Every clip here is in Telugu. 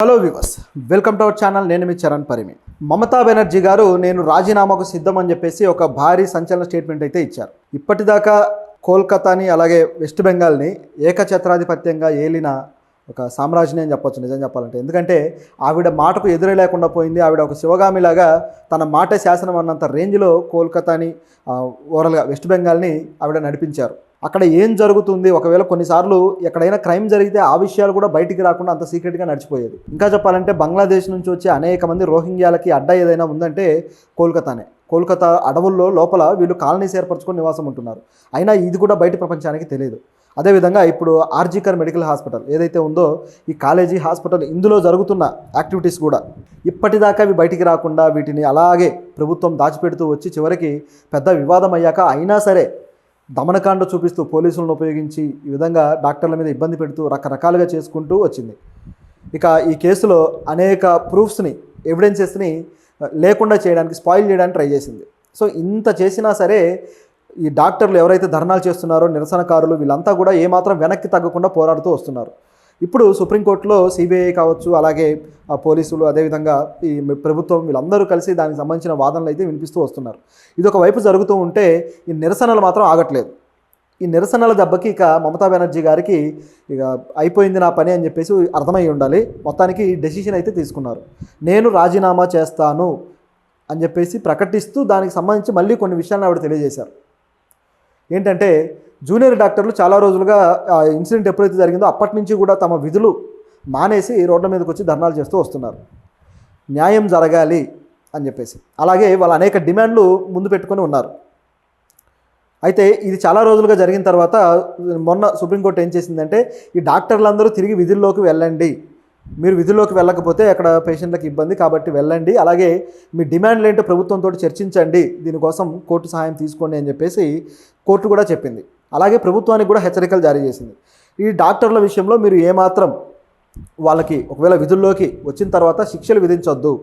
Hello viewers, welcome to our channel. నేను మీ చరణ్ పరిమి. మమతా బెనర్జీ గారు నేను రాజీనామాకు సిద్ధం అని చెప్పేసి ఒక భారీ సంచలన స్టేట్మెంట్ అయితే ఇచ్చారు. ఇప్పటిదాకా కోల్కతాని అలాగే వెస్ట్ బెంగాల్ని ఏకఛత్రాధిపత్యంగా ఏలిన ఒక సామ్రాజ్యం అని చెప్పొచ్చు నిజం చెప్పాలంటే. ఎందుకంటే ఆవిడ మాటకు ఎదురే లేకుండా పోయింది. ఆవిడ ఒక శివగామిలాగా తన మాట శాసనం అన్నంత రేంజ్లో కోల్కతాని ఓవరాల్గా వెస్ట్ బెంగాల్ని ఆవిడ నడిపించారు. అక్కడ ఏం జరుగుతుంది, ఒకవేళ కొన్నిసార్లు ఎక్కడైనా క్రైమ్ జరిగితే ఆ విషయాలు కూడా బయటికి రాకుండా అంత సీక్రెట్గా నడిచిపోయేది. ఇంకా చెప్పాలంటే బంగ్లాదేశ్ నుంచి వచ్చే అనేక మంది రోహింగ్యాలకి అడ్డా ఏదైనా ఉందంటే కోల్కతానే. కోల్కతా అడవుల్లో లోపల వీళ్ళు కాలనీస్ ఏర్పరచుకొని నివాసం ఉంటున్నారు. అయినా ఇది కూడా బయట ప్రపంచానికి తెలియదు. అదేవిధంగా ఇప్పుడు ఆర్జికర్ మెడికల్ హాస్పిటల్ ఏదైతే ఉందో, ఈ కాలేజీ హాస్పిటల్, ఇందులో జరుగుతున్న యాక్టివిటీస్ కూడా ఇప్పటిదాకా అవి బయటికి రాకుండా వీటిని అలాగే ప్రభుత్వం దాచిపెడుతూ వచ్చి చివరికి పెద్ద వివాదం అయ్యాక అయినా సరే దమనకాండ చూపిస్తూ పోలీసులను ఉపయోగించి ఈ విధంగా డాక్టర్ల మీద ఇబ్బంది పెడుతూ రకరకాలుగా చేసుకుంటూ వచ్చింది. ఇక ఈ కేసులో అనేక ప్రూఫ్స్ని, ఎవిడెన్సెస్ని లేకుండా చేయడానికి, స్పాయిల్ చేయడానికి ట్రై చేసింది. సో ఇంత చేసినా సరే ఈ డాక్టర్లు ఎవరైతే ధర్నాలు చేస్తున్నారో, నిరసనకారులు, వీళ్ళంతా కూడా ఏమాత్రం వెనక్కి తగ్గకుండా పోరాడుతూ వస్తున్నారు. ఇప్పుడు సుప్రీంకోర్టులో సిబిఐ కావచ్చు, అలాగే పోలీసులు, అదేవిధంగా ఈ ప్రభుత్వం, వీళ్ళందరూ కలిసి దానికి సంబంధించిన వాదనలు అయితే వినిపిస్తూ వస్తున్నారు. ఇది ఒక వైపు జరుగుతూ ఉంటే ఈ నిరసనలు మాత్రం ఆగట్లేదు. ఈ నిరసనల దెబ్బకి ఇక మమతా బెనర్జీ గారికి ఇక అయిపోయింది నా పని అని చెప్పేసి అర్థమై ఉండాలి. మొత్తానికి డెసిషన్ అయితే తీసుకున్నారు. నేను రాజీనామా చేస్తాను అని చెప్పేసి ప్రకటిస్తూ దానికి సంబంధించి మళ్ళీ కొన్ని విషయాలను ఆవిడ తెలియజేశారు. ఏంటంటే జూనియర్ డాక్టర్లు చాలా రోజులుగా ఇన్సిడెంట్ ఎప్పుడైతే జరిగిందో అప్పటి నుంచి కూడా తమ విధులు మానేసి రోడ్ల మీదకి వచ్చి ధర్నాలు చేస్తూ వస్తున్నారు. న్యాయం జరగాలి అని చెప్పేసి. అలాగే వాళ్ళు అనేక డిమాండ్లు ముందు పెట్టుకొని ఉన్నారు. అయితే ఇది చాలా రోజులుగా జరిగిన తర్వాత మొన్న సుప్రీంకోర్టు ఏం చేసిందంటే, ఈ డాక్టర్లందరూ తిరిగి విధుల్లోకి వెళ్ళండి, మీరు విధుల్లోకి వెళ్ళకపోతే అక్కడ పేషెంట్లకు ఇబ్బంది, కాబట్టి వెళ్ళండి, అలాగే మీ డిమాండ్లు ఏంటో ప్రభుత్వంతో చర్చించండి, దీనికోసం కోర్టు సహాయం తీసుకోండి అని చెప్పేసి కోర్టు కూడా చెప్పింది. అలాగే ప్రభుత్వానికి కూడా హెచ్చరికలు జారీ చేసింది. ఈ డాక్టర్ల విషయంలో మీరు ఏమాత్రం వాళ్ళకి ఒకవేళ విధుల్లోకి వచ్చిన తర్వాత శిక్షలు విధించొద్దు,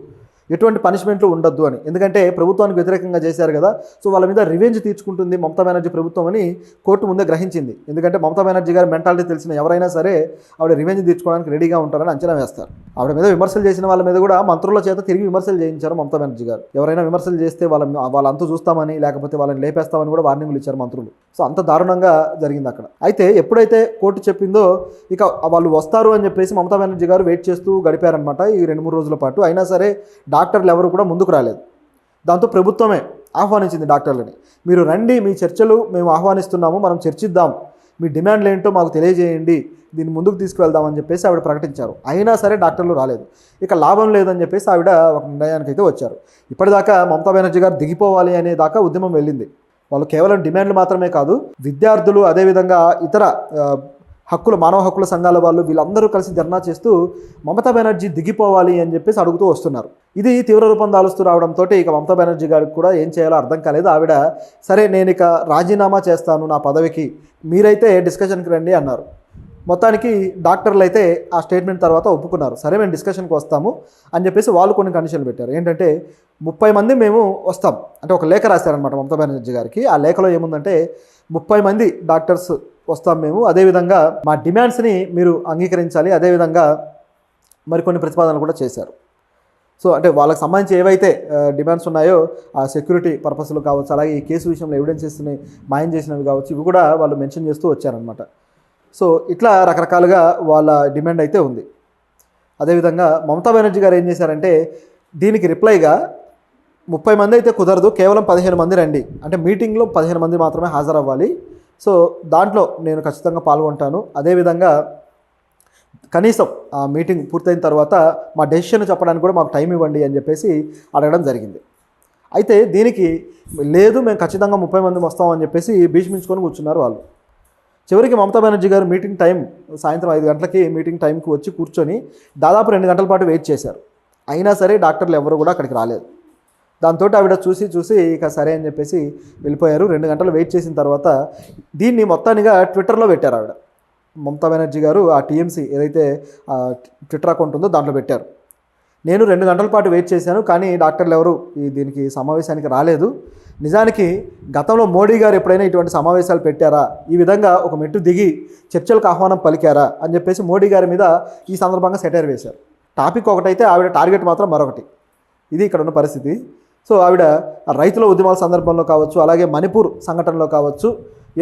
ఎటువంటి పనిష్మెంట్లు ఉండొద్దు అని. ఎందుకంటే ప్రభుత్వానికి వ్యతిరేకంగా చేశారు కదా, సో వాళ్ళ మీద రివెంజ్ తీర్చుకుంటుంది మమతా బెనర్జీ ప్రభుత్వం అని కోర్టు ముందే గ్రహించింది. ఎందుకంటే మమతా బెనర్జీ గారి మెంటాలిటీ తెలిసిన ఎవరైనా సరే ఆవిడ రివెంజ్ తీర్చుకోవడానికి రెడీగా ఉంటారని అంచనా వేస్తారు. ఆవిడ మీద విమర్శలు చేసిన వాళ్ళ మీద కూడా మంత్రుల చేత తిరిగి విమర్శలు చేయించారు మమతా బెనర్జీ గారు. ఎవరైనా విమర్శలు చేస్తే వాళ్ళంతా చూస్తామని, లేకపోతే వాళ్ళని లేపేస్తామని కూడా వార్నింగ్లు ఇచ్చారు మంత్రులు. సో అంత దారుణంగా జరిగింది అక్కడ. అయితే ఎప్పుడైతే కోర్టు చెప్పిందో ఇక వాళ్ళు వస్తారు అని చెప్పేసి మమతా బెనర్జీ గారు వెయిట్ చేస్తూ గడిపారనమాట ఈ 2-3 రోజుల పాటు. అయినా సరే డాక్టర్లు ఎవరు కూడా ముందుకు రాలేదు. దాంతో ప్రభుత్వమే ఆహ్వానించింది డాక్టర్లని. మీరు రండి, మీ చర్చలు మేము ఆహ్వానిస్తున్నాము, మనం చర్చిద్దాం, మీ డిమాండ్లు ఏంటో మాకు తెలియజేయండి, దీన్ని ముందుకు తీసుకువెళ్దామని చెప్పేసి ఆవిడ ప్రకటించారు. అయినా సరే డాక్టర్లు రాలేదు. ఇక లాభం లేదని చెప్పేసి ఆవిడ ఒక నిర్ణయానికి అయితే వచ్చారు. ఇప్పటిదాకా మమతా బెనర్జీ గారు దిగిపోవాలి అనే దాకా ఉద్యమం వెళ్ళింది. వాళ్ళు కేవలం డిమాండ్లు మాత్రమే కాదు, విద్యార్థులు, అదేవిధంగా ఇతర మానవ హక్కుల సంఘాల వాళ్ళు, వీళ్ళందరూ కలిసి ధర్నా చేస్తూ మమతా బెనర్జీ దిగిపోవాలి అని చెప్పేసి అడుగుతూ వస్తున్నారు. ఇది తీవ్ర రూపం దాలుస్తూ రావడంతో ఇక మమతా బెనర్జీ గారికి కూడా ఏం చేయాలో అర్థం కాలేదు. ఆవిడ సరే నేను ఇక రాజీనామా చేస్తాను నా పదవికి, మీరైతే డిస్కషన్కి రండి అన్నారు. మొత్తానికి డాక్టర్లు అయితే ఆ స్టేట్మెంట్ తర్వాత ఒప్పుకున్నారు. సరే మేము డిస్కషన్కి వస్తాము అని చెప్పేసి వాళ్ళు కొన్ని కండిషన్లు పెట్టారు. ఏంటంటే 30 మంది మేము వస్తాం అంటే ఒక లేఖ రాశారనమాట మమతా బెనర్జీ గారికి. ఆ లేఖలో ఏముందంటే 30 మంది డాక్టర్స్ వస్తాం మేము, అదేవిధంగా మా డిమాండ్స్ని మీరు అంగీకరించాలి, అదేవిధంగా మరికొన్ని ప్రతిపాదనలు కూడా చేశారు. సో అంటే వాళ్ళకి సంబంధించి ఏవైతే డిమాండ్స్ ఉన్నాయో ఆ సెక్యూరిటీ పర్పస్లు కావచ్చు, అలాగే ఈ కేసు విషయంలో ఎవిడెన్సెస్ని మాయం చేసినవి కావచ్చు, ఇవి కూడా వాళ్ళు మెన్షన్ చేస్తూ వచ్చారనమాట. సో ఇట్లా రకరకాలుగా వాళ్ళ డిమాండ్ అయితే ఉంది. అదేవిధంగా మమతా బెనర్జీ గారు ఏం చేశారంటే దీనికి రిప్లైగా 30 మంది అయితే కుదరదు, కేవలం 15 మంది రండి, అంటే మీటింగ్లో 15 మంది మాత్రమే హాజరవ్వాలి, సో దాంట్లో నేను ఖచ్చితంగా పాల్గొంటాను, అదేవిధంగా కనీసం ఆ మీటింగ్ పూర్తయిన తర్వాత మా డెసిషన్ చెప్పడానికి కూడా మాకు టైం ఇవ్వండి అని చెప్పేసి అడగడం జరిగింది. అయితే దీనికి లేదు, మేము ఖచ్చితంగా 30 మంది వస్తామని చెప్పేసి భీష్మించుకొని కూర్చున్నారు వాళ్ళు. చివరికి మమతా బెనర్జీ గారు మీటింగ్ టైం సాయంత్రం 5 గంటలకి మీటింగ్ టైంకి వచ్చి కూర్చొని దాదాపు 2 గంటల పాటు వెయిట్ చేశారు. అయినా సరే డాక్టర్లు ఎవరు కూడా అక్కడికి రాలేదు. దాంతో ఆవిడ చూసి ఇక సరే అని చెప్పేసి వెళ్ళిపోయారు. 2 గంటలు వెయిట్ చేసిన తర్వాత దీన్ని మొత్తానిగా ట్విట్టర్లో పెట్టారు ఆవిడ. మమతా బెనర్జీ గారు ఆ టీఎంసీ ఏదైతే ట్విట్టర్ అకౌంట్ ఉందో దాంట్లో పెట్టారు. నేను 2 గంటల పాటు వెయిట్ చేశాను, కానీ డాక్టర్లు ఎవరు దీనికి సమావేశానికి రాలేదు. నిజానికి గతంలో మోడీ గారు ఎప్పుడైనా ఇటువంటి సమావేశాలు పెట్టారా, ఈ విధంగా ఒక మెట్టు దిగి చర్చలకు ఆహ్వానం పలికారా అని చెప్పేసి మోడీ గారి మీద ఈ సందర్భంగా సెటైర్ వేశారు. టాపిక్ ఒకటైతే ఆవిడ టార్గెట్ మాత్రం మరొకటి. ఇది ఇక్కడ ఉన్న పరిస్థితి. సో ఆవిడ రైతుల ఉద్యమాల సందర్భంలో కావచ్చు, అలాగే మణిపూర్ సంఘటనలో కావచ్చు,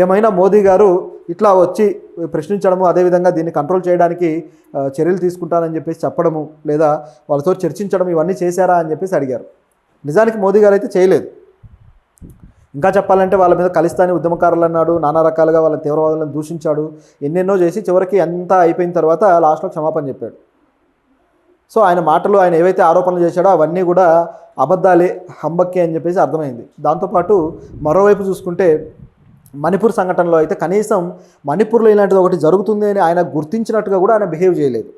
ఏమైనా మోదీ గారు ఇట్లా వచ్చి ప్రశ్నించడము, అదేవిధంగా దీన్ని కంట్రోల్ చేయడానికి చర్యలు తీసుకుంటానని చెప్పేసి చెప్పడము, లేదా వాళ్ళతో చర్చించడం, ఇవన్నీ చేశారా అని చెప్పేసి అడిగారు. నిజానికి మోదీ గారు అయితే చేయలేదు. ఇంకా చెప్పాలంటే వాళ్ళ మీద ఖలిస్తానీ ఉద్యమకారులు అన్నాడు, నానా రకాలుగా వాళ్ళ తీవ్రవాదులను దూషించాడు, ఎన్నెన్నో చేసి చివరికి అంతా అయిపోయిన తర్వాత లాస్ట్లో క్షమాపణ చెప్పాడు. సో ఆయన మాటలు, ఆయన ఏవైతే ఆరోపణలు చేశాడో అవన్నీ కూడా అబద్ధాలే, హంబక్కే అని చెప్పేసి అర్థమైంది. దాంతోపాటు మరోవైపు చూసుకుంటే మణిపూర్ సంఘటనలో అయితే కనీసం మణిపూర్లో ఇలాంటిది ఒకటి జరుగుతుంది అని ఆయన గుర్తించినట్టుగా కూడా ఆయన బిహేవ్ చేయలేదు.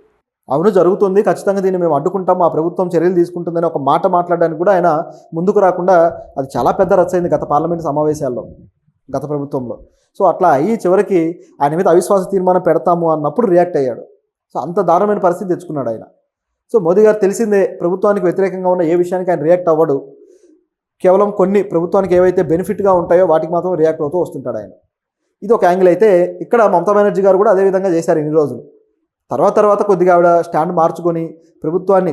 అవును జరుగుతుంది, ఖచ్చితంగా దీన్ని మేము అడ్డుకుంటాం, మా ప్రభుత్వం చర్యలు తీసుకుంటుందని ఒక మాట మాట్లాడడానికి కూడా ఆయన ముందుకు రాకుండా, అది చాలా పెద్ద రచ్చ అయింది గత పార్లమెంటు సమావేశాల్లో, గత ప్రభుత్వంలో. సో అట్లా అయ్యి చివరికి ఆయన మీద అవిశ్వాస తీర్మానం పెడతాము అన్నప్పుడు రియాక్ట్ అయ్యాడు. సో అంత దారుణమైన పరిస్థితి తెచ్చుకున్నాడు ఆయన. సో మోదీ గారు తెలిసిందే, ప్రభుత్వానికి వ్యతిరేకంగా ఉన్న ఏ విషయానికి ఆయన రియాక్ట్ అవ్వడు. కేవలం కొన్ని ప్రభుత్వానికి ఏవైతే బెనిఫిట్గా ఉంటాయో వాటికి మాత్రం రియాక్ట్ అవుతూ వస్తుంటాడు ఆయన. ఇది ఒక యాంగిల్ అయితే, ఇక్కడ మమతా బెనర్జీ గారు కూడా అదేవిధంగా చేశారు ఇన్ని రోజులు. తర్వాత కొద్దిగా ఆవిడ స్టాండ్ మార్చుకొని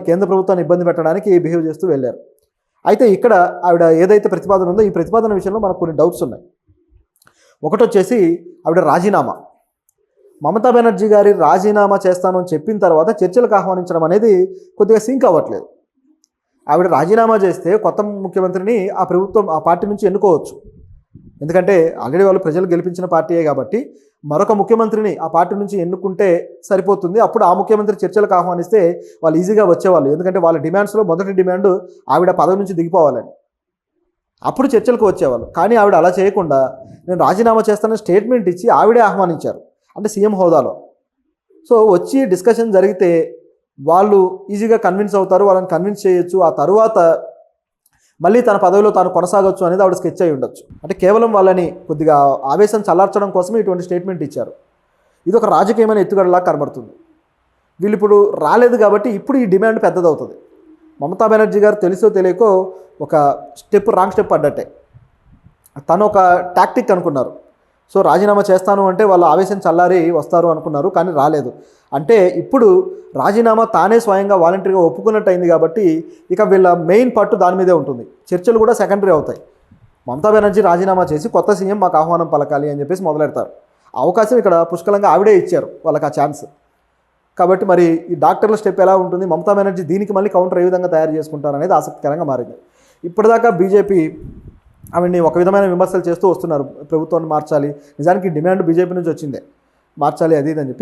కేంద్ర ప్రభుత్వాన్ని ఇబ్బంది పెట్టడానికి బిహేవ్ చేస్తూ వెళ్ళారు. అయితే ఇక్కడ ఆవిడ ఏదైతే ప్రతిపాదన ఉందో, ఈ ప్రతిపాదన విషయంలో మనకు కొన్ని డౌట్స్ ఉన్నాయి. ఒకటి వచ్చేసి ఆవిడ రాజీనామా. మమతా బెనర్జీ గారి రాజీనామా చేస్తాను అని చెప్పిన తర్వాత చర్చలకు ఆహ్వానించడం అనేది కొద్దిగా సింక్ అవ్వట్లేదు. ఆవిడ రాజీనామా చేస్తే కొత్త ముఖ్యమంత్రిని ఆ పార్టీ నుంచి ఎన్నుకోవచ్చు. ఎందుకంటే ఆల్రెడీ వాళ్ళు ప్రజలు గెలిపించిన పార్టీయే కాబట్టి మరొక ముఖ్యమంత్రిని ఆ పార్టీ నుంచి ఎన్నుకుంటే సరిపోతుంది. అప్పుడు ఆ ముఖ్యమంత్రి చర్చలకు ఆహ్వానిస్తే వాళ్ళు ఈజీగా వచ్చేవాళ్ళు. ఎందుకంటే వాళ్ళ డిమాండ్స్లో మొదటి డిమాండ్ ఆవిడ పదవి నుంచి దిగిపోవాలని. అప్పుడు చర్చలకు వచ్చేవాళ్ళు. కానీ ఆవిడ అలా చేయకుండా నేను రాజీనామా చేస్తానని స్టేట్మెంట్ ఇచ్చి ఆవిడే ఆహ్వానించారు, అంటే సీఎం హోదాలో. సో వచ్చి డిస్కషన్ జరిగితే వాళ్ళు ఈజీగా కన్విన్స్ అవుతారు, వాళ్ళని కన్విన్స్ చేయొచ్చు. ఆ తరువాత మళ్ళీ తన పదవిలో తాను కొనసాగొచ్చు అనేది ఆవిడ స్కెచ్ అయి ఉండొచ్చు. అంటే కేవలం వాళ్ళని కొద్దిగా ఆవేశం చల్లార్చడం కోసమే ఇటువంటి స్టేట్మెంట్ ఇచ్చారు. ఇది ఒక రాజకీయమైన ఎత్తుగడలా కనబడుతుంది. వీళ్ళు ఇప్పుడు రాలేదు కాబట్టి ఇప్పుడు ఈ డిమాండ్ పెద్దదవుతుంది. మమతా బెనర్జీ గారు తెలుసో తెలియకో ఒక రాంగ్ స్టెప్ పడ్డట్టే. తను ఒక టాక్టిక్ అనుకున్నారు. సో రాజీనామా చేస్తాను అంటే వాళ్ళు ఆవేశం చల్లారి వస్తారు అనుకున్నారు, కానీ రాలేదు. అంటే ఇప్పుడు రాజీనామా తానే స్వయంగా వాలంటరీగా ఒప్పుకున్నట్టు అయింది కాబట్టి ఇక వీళ్ళ మెయిన్ పట్టు దాని మీదే ఉంటుంది. చర్చలు కూడా సెకండరీ అవుతాయి. మమతా బెనర్జీ రాజీనామా చేసి కొత్త సీఎం మాకు ఆహ్వానం పలకాలి అని చెప్పేసి మొదలెడతారు. అవకాశం ఇక్కడ పుష్కలంగా ఆవిడే ఇచ్చారు వాళ్ళకి ఆ ఛాన్స్. కాబట్టి మరి ఈ డాక్టర్ల స్టెప్ ఎలా ఉంటుంది, మమతా బెనర్జీ దీనికి మళ్ళీ కౌంటర్ ఏ విధంగా తయారు చేసుకుంటారు అనేది ఆసక్తికరంగా మారింది. ఇప్పటిదాకా బీజేపీ ఆవిడ్ని ఒక విధమైన విమర్శలు చేస్తూ వస్తున్నారు, ప్రభుత్వాన్ని మార్చాలి, నిజానికి డిమాండ్ బీజేపీ నుంచి వచ్చిందే, మార్చాలి అది ఇది అని చెప్పి.